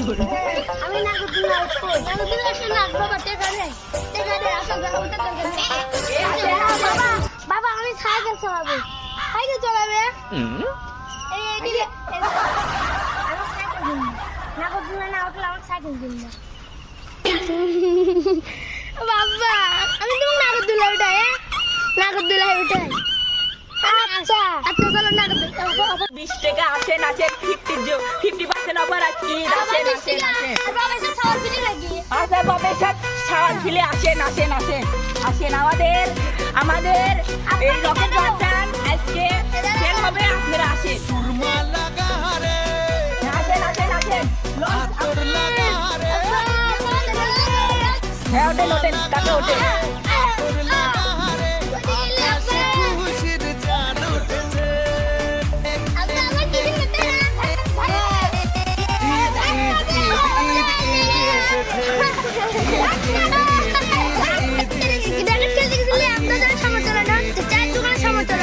আমি নাগরদোলা উঠবো। নাগরদোলা উঠে নাচ বাবা টেকা দে আসো যাও উঠে বাবা বাবা আমি সাইকেল চালাবো। সাইকেল চালাবে এই এইদিকে আমি সাইকেল কিনবো। নাগরদোলা না উঠলে আমার সাইকেল কিনবো। বাবা আমি তুমি নাগরদোলা উঠাই নাগরদোলা উঠাই। আচ্ছা আচ্ছা চলো নাগরদোলা 20 টাকা আসেন 50% অফার আজকে আসেন। বাবা এসে সাওয়ার ফিরে লাগি আচ্ছা বাবা সব সাওয়ার ফিলে আসেন আমাদের এই রকেট বাচ্চান আজকে সেল হবে আপনারা আসেন। সুরমা লাগা রে আসেন আতর লাগা রে হ্যাঁ ওঠেন কাকা ওঠেন। সমর্থন